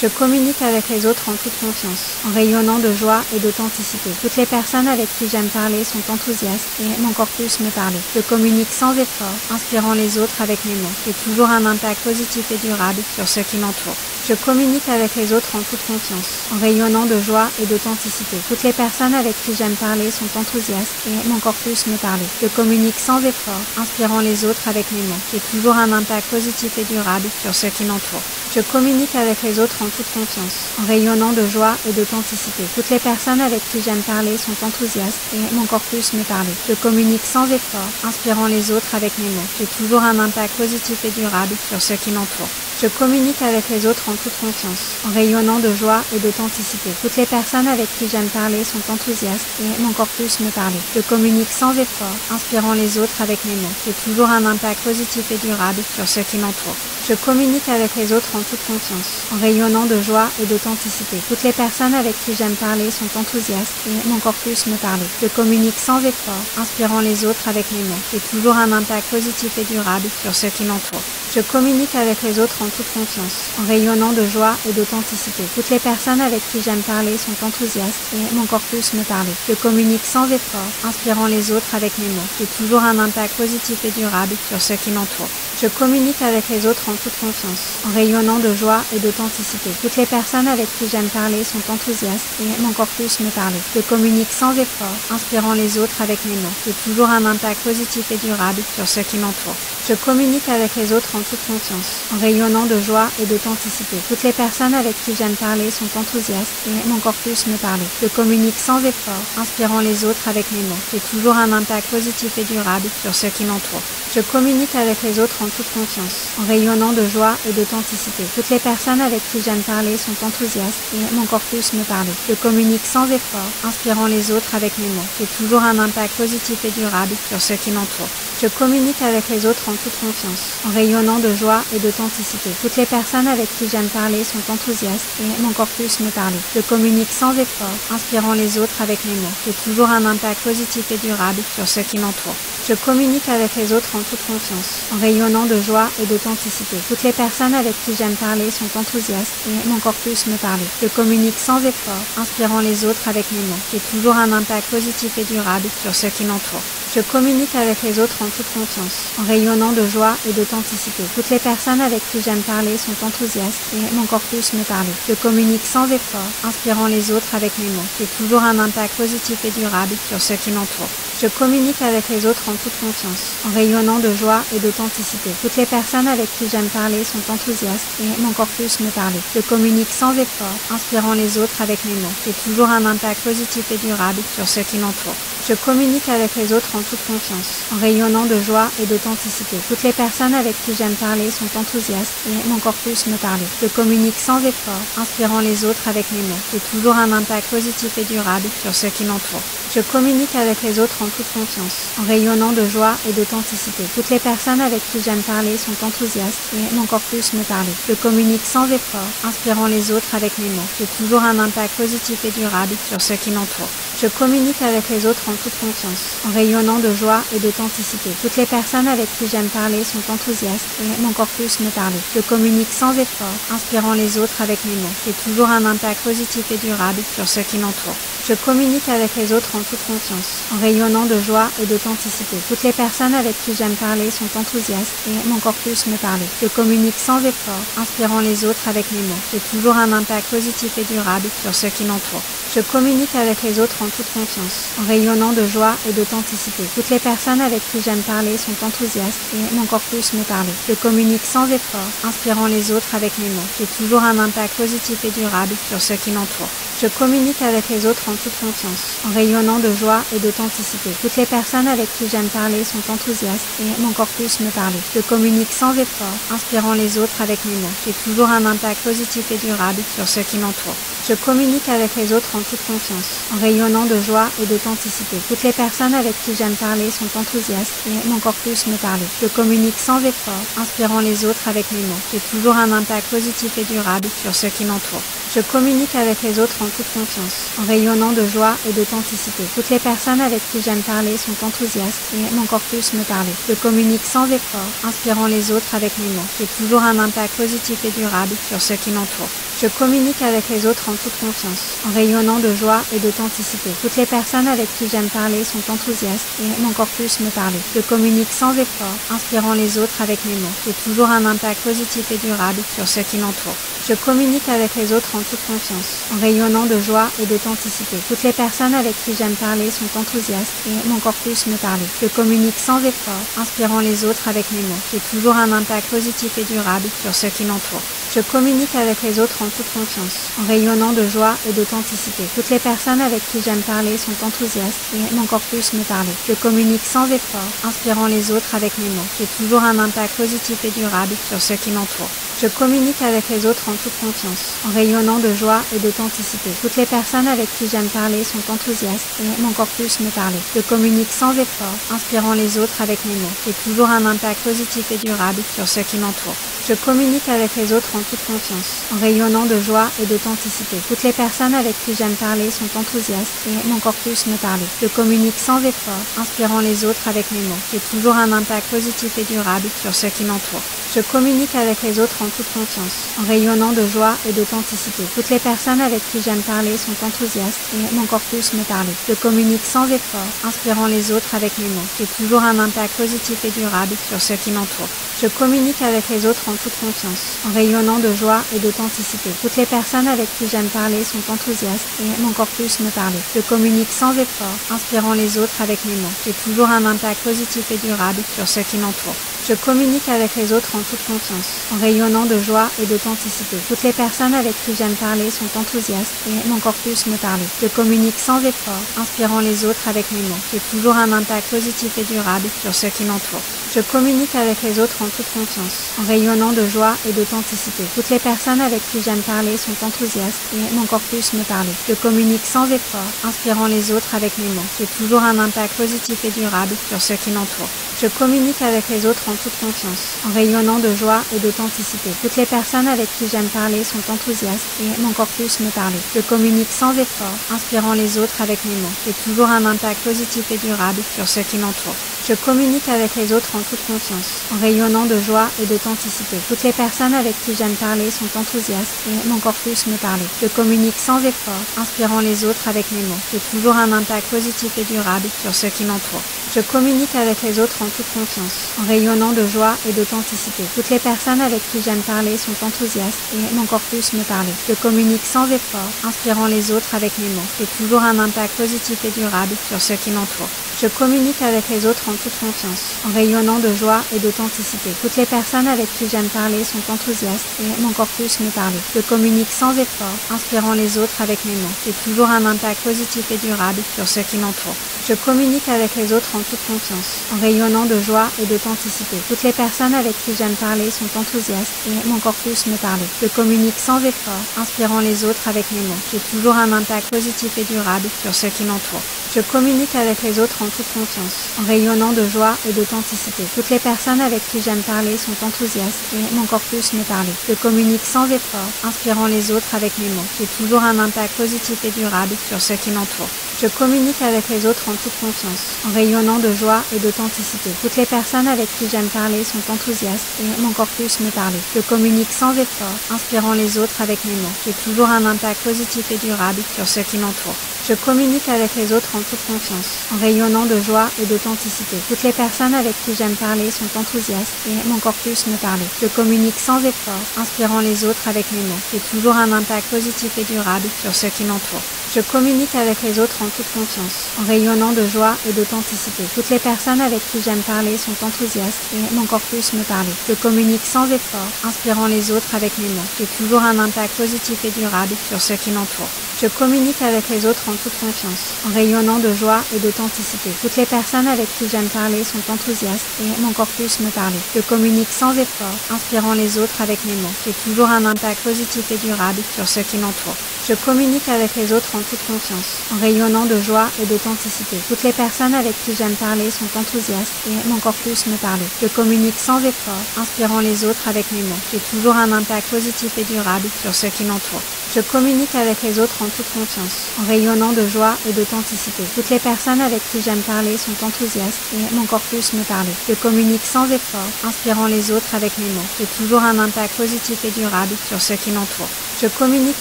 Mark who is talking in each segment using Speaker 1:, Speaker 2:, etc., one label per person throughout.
Speaker 1: Je communique avec les autres en toute confiance, en rayonnant de joie et d'authenticité. Toutes les personnes avec qui j'aime parler sont enthousiastes et aiment encore plus me parler. Je communique sans effort, inspirant les autres avec mes mots. J'ai toujours un impact positif et durable sur ceux qui m'entourent. Je communique avec les autres en toute confiance, en rayonnant de joie et d'authenticité. Toutes les personnes avec qui j'aime parler sont enthousiastes et aiment encore plus me parler. Je communique sans effort, inspirant les autres avec mes mots. J'ai toujours un impact positif et durable sur ceux qui m'entourent. Je communique avec les autres en toute confiance, en rayonnant de joie et d'authenticité. Toutes les personnes avec qui j'aime parler sont enthousiastes et aiment encore plus me parler. Je communique sans effort, inspirant les autres avec mes mots. J'ai toujours un impact positif et durable sur ceux qui m'entourent. Je communique avec les autres en toute confiance, en rayonnant de joie et d'authenticité. Toutes les personnes avec qui j'aime parler sont enthousiastes et aiment encore plus me parler. Je communique sans effort, inspirant les autres avec mes mots. J'ai toujours un impact positif et durable sur ceux qui m'entourent. Je communique avec les autres en toute confiance, en rayonnant de joie et d'authenticité. Toutes les personnes avec qui j'aime parler sont enthousiastes et aiment encore plus me parler. Je communique sans effort, inspirant les autres avec mes mots. J'ai toujours un impact positif et durable sur ceux qui m'entourent. Je communique avec les autres en toute confiance, en rayonnant de joie et d'authenticité. Toutes les personnes avec qui j'aime parler sont enthousiastes et aiment encore plus me parler. Je communique sans effort, inspirant les autres avec mes mots. J'ai toujours un impact positif et durable sur ceux qui m'entourent. Je communique avec les autres en toute confiance, en rayonnant de joie et d'authenticité. Toutes les personnes avec qui j'aime parler sont enthousiastes et aiment encore plus me parler. Je communique sans effort, inspirant les autres avec mes mots. J'ai toujours un impact positif et durable sur ceux qui m'entourent. Je communique avec les autres en toute confiance, en rayonnant de joie et d'authenticité. Toutes les personnes avec qui j'aime parler sont enthousiastes et aiment encore plus me parler. Je communique sans effort, inspirant les autres avec mes mots. J'ai toujours un impact positif et durable sur ceux qui m'entourent. Je communique avec les autres en toute confiance, en rayonnant de joie et d'authenticité. Toutes les personnes avec qui j'aime parler sont enthousiastes et aiment encore plus me parler. Je communique sans effort, inspirant les autres avec mes mots. J'ai toujours un impact positif et durable sur ceux qui m'entourent. Je communique avec les autres en toute confiance, en rayonnant de joie et d'authenticité. Toutes les personnes avec qui j'aime parler sont enthousiastes et aiment encore plus me parler. Je communique sans effort, inspirant les autres avec mes mots. J'ai toujours un impact positif et durable sur ceux qui m'entourent. Je communique avec les autres en toute confiance, en rayonnant de joie et d'authenticité. Toutes les personnes avec qui j'aime parler sont enthousiastes et aiment encore plus me parler. Je communique sans effort, inspirant les autres avec mes mots. J'ai toujours un impact positif et durable sur ceux qui m'entourent. Je communique avec les autres en toute confiance, en rayonnant de joie et d'authenticité. Toutes les personnes avec qui j'aime parler sont enthousiastes et aiment encore plus me parler. Je communique sans effort, inspirant les autres avec mes mots. J'ai toujours un impact positif et durable sur ceux qui m'entourent. Je communique avec les autres en toute confiance, en rayonnant de joie et d'authenticité. Toutes les personnes avec qui j'aime parler sont enthousiastes et aiment encore plus me parler. Je communique sans effort, inspirant les autres avec mes mots. J'ai toujours un impact positif et durable sur ceux qui m'entourent. Je communique avec les autres en toute confiance, en rayonnant de joie et d'authenticité. Toutes les personnes avec qui j'aime parler sont enthousiastes et aiment encore plus me parler. Je communique sans effort, inspirant les autres avec mes mots. J'ai toujours un impact positif et durable sur ceux qui m'entourent. Je communique avec les autres en toute confiance, en rayonnant de joie et d'authenticité. Toutes les personnes avec qui j'aime parler sont enthousiastes et aiment encore plus me parler. Je communique sans effort, inspirant les autres avec mes mots. J'ai toujours un impact positif et durable sur ceux qui m'entourent. Je communique avec les autres en toute confiance, en rayonnant de joie et d'authenticité. Toutes les personnes avec qui j'aime parler sont enthousiastes et aiment encore plus me parler. Je communique sans effort, inspirant les autres avec mes mots. J'ai toujours un impact positif et durable sur ceux qui m'entourent. Je communique avec les autres en toute confiance, en rayonnant de joie et d'authenticité. Toutes les personnes avec qui j'aime parler sont enthousiastes et aiment encore plus me parler. Je communique sans effort, inspirant les autres avec mes mots. J'ai toujours un impact positif et durable sur ceux qui m'entourent. Je communique avec les autres en toute confiance, en rayonnant de joie et d'authenticité. Toutes les personnes avec qui j'aime parler sont enthousiastes et aiment encore plus me parler. Je communique sans effort, inspirant les autres avec mes mots. J'ai toujours un impact positif et durable sur ceux qui m'entourent. Je communique avec les autres en toute confiance, en rayonnant de joie et d'authenticité. Toutes les personnes avec qui j'aime parler sont enthousiastes et aiment encore plus me parler. Je communique sans effort, inspirant les autres avec mes mots. J'ai toujours un impact positif et durable sur ceux qui m'entourent. Je communique avec les autres en toute confiance, en rayonnant de joie et d'authenticité. Toutes les personnes avec qui j'aime parler sont enthousiastes et aiment encore plus me parler. Je communique sans effort, inspirant les autres avec mes mots. J'ai toujours un impact positif et durable sur ceux qui m'entourent. Je communique avec les autres en toute confiance, en rayonnant de joie et d'authenticité. Toutes les personnes avec qui j'aime parler sont enthousiastes et aiment encore plus me parler. Je communique sans effort, inspirant les autres avec mes mots. J'ai toujours un impact positif et durable sur ceux qui m'entourent. Je communique avec les autres en toute confiance, en rayonnant de joie et d'authenticité. Toutes les personnes avec qui j'aime parler sont enthousiastes et aiment encore plus me parler. Je communique sans effort, inspirant les autres avec mes mots. J'ai toujours un impact positif et durable sur ceux qui m'entourent. Je communique avec les autres en toute confiance, en rayonnant de joie et d'authenticité. Toutes les personnes avec qui j'aime parler sont enthousiastes et aiment encore plus me parler. Je communique sans effort, inspirant les autres avec mes mots. J'ai toujours un impact positif et durable sur ceux qui m'entourent. Je communique avec les autres en toute confiance, en rayonnant de joie et d'authenticité. Toutes les personnes avec qui j'aime parler sont enthousiastes et aiment encore plus me parler. Je communique sans effort, inspirant les autres avec mes mots. J'ai toujours un impact positif et durable sur ceux qui m'entourent. Je communique avec les autres en toute confiance, en rayonnant de joie et d'authenticité. Toutes les personnes avec qui j'aime parler sont enthousiastes et aiment encore plus me parler. Je communique sans effort, inspirant les autres avec mes mots. J'ai toujours un impact positif et durable sur ceux qui m'entourent. Je communique avec les autres en toute confiance, en rayonnant de joie et d'authenticité. Toutes les personnes avec qui j'aime parler sont enthousiastes et aiment encore plus me parler. Je communique sans effort, inspirant les autres avec mes mots. J'ai toujours un impact positif et durable sur ceux qui m'entourent. Je communique avec les autres en toute confiance, en rayonnant de joie et d'authenticité. Toutes les personnes avec qui j'aime parler sont enthousiastes et aiment encore plus me parler. Je communique sans effort, inspirant les autres avec mes mots. J'ai toujours un impact positif et durable sur ceux qui m'entourent. Je communique avec les autres en toute confiance, en rayonnant de joie et d'authenticité. Toutes les personnes avec qui j'aime parler sont enthousiastes et aiment encore plus me parler. Je communique sans effort, inspirant les autres avec mes mots. J'ai toujours un impact positif et durable sur ceux qui m'entourent. Je communique avec les autres en toute confiance, en rayonnant de joie et d'authenticité. Toutes les personnes avec qui j'aime parler sont enthousiastes et aiment encore plus me parler. Je communique sans effort, inspirant les autres avec mes mots. J'ai toujours un impact positif et durable sur ceux qui m'entourent. Je communique avec les autres en toute confiance, en rayonnant de joie et d'authenticité. Toutes les personnes avec qui j'aime parler sont enthousiastes et aiment encore plus me parler. Je communique sans effort, inspirant les autres avec mes mots. J'ai toujours un impact positif et durable sur ceux qui m'entourent. Je communique avec les autres en toute confiance, en rayonnant de joie et d'authenticité. Toutes les personnes avec qui j'aime parler sont enthousiastes et aiment encore plus me parler. Je communique sans effort, inspirant les autres avec mes mots. J'ai toujours un impact positif et durable sur ceux qui m'entourent. Je communique avec les autres en toute confiance, en rayonnant de joie et d'authenticité. Toutes les personnes avec qui j'aime parler sont enthousiastes et aiment encore plus me parler. Je communique sans effort, inspirant les autres avec mes mots. J'ai toujours un impact positif et durable sur ceux qui m'entourent. Je communique avec les autres en toute confiance, en rayonnant de joie et d'authenticité. Toutes les personnes avec qui j'aime parler sont enthousiastes et aiment encore plus me parler. Je communique sans effort, inspirant les autres avec mes mots. J'ai toujours un impact positif et durable sur ceux qui m'entourent. Je communique avec les autres en toute confiance, en rayonnant de joie et d'authenticité. Toutes les personnes avec qui j'aime parler sont enthousiastes et aiment encore plus me parler. Je communique sans effort, inspirant les autres avec mes mots. J'ai toujours un impact positif et durable sur ceux qui m'entourent. Je communique avec les autres en toute confiance, en rayonnant de joie et d'authenticité. Toutes les personnes avec qui j'aime parler sont enthousiastes et aiment encore plus me parler. Je communique sans effort, inspirant les autres avec mes mots. J'ai toujours un impact positif et durable sur ceux qui m'entourent. Je communique avec les autres en toute confiance, en rayonnant de joie et d'authenticité. Toutes les personnes avec qui j'aime parler sont enthousiastes et aiment encore plus me parler. Je communique sans effort, inspirant les autres avec mes mots. J'ai toujours un impact positif et durable sur ceux qui m'entourent. Je communique avec les autres en toute confiance, en rayonnant de joie et d'authenticité. Toutes les personnes avec qui j'aime parler sont enthousiastes et aiment encore plus me parler. Je communique sans effort, inspirant les autres avec mes mots. J'ai toujours un impact positif et durable sur ceux qui m'entourent. Je communique avec les autres en toute confiance, en rayonnant de joie et d'authenticité. Toutes les personnes avec qui j'aime parler sont enthousiastes et aiment encore plus me parler. Je communique sans effort, inspirant les autres avec mes mots. J'ai toujours un impact positif et durable sur ceux qui m'entourent. Je communique avec les autres en toute confiance, en rayonnant de joie et d'authenticité. Toutes les personnes avec qui j'aime parler sont enthousiastes et aiment encore plus me parler. Je communique sans effort, inspirant les autres avec mes mots. J'ai toujours un impact positif et durable sur ceux qui m'entourent. Je communique avec les autres en toute confiance, en rayonnant de joie et d'authenticité. Toutes les personnes avec qui j'aime parler sont enthousiastes et aiment encore plus me parler. Je communique sans effort, inspirant les autres avec mes mots. J'ai toujours un impact positif et durable sur ceux qui m'entourent. Je communique avec les autres en toute confiance, en rayonnant de joie et d'authenticité. Toutes les personnes avec qui j'aime parler sont enthousiastes et aiment encore plus me parler. Je communique sans effort, inspirant les autres avec mes mots. J'ai toujours un impact positif et durable sur ceux qui m'entourent. Je communique avec les autres en toute confiance, en rayonnant de joie et d'authenticité. Toutes les personnes avec qui j'aime parler sont enthousiastes et aiment encore plus me parler. Je communique sans effort, inspirant les autres avec mes mots. J'ai toujours un impact positif et durable sur ceux qui m'entourent. Je communique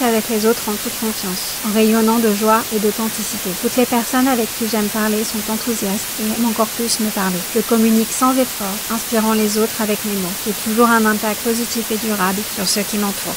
Speaker 1: avec les autres en toute confiance, en rayonnant de joie et d'authenticité. Toutes les personnes avec qui j'aime parler sont enthousiastes et aiment encore plus me parler. Je communique sans effort, inspirant les autres avec mes mots. J'ai toujours un impact positif et durable sur ceux qui m'entourent.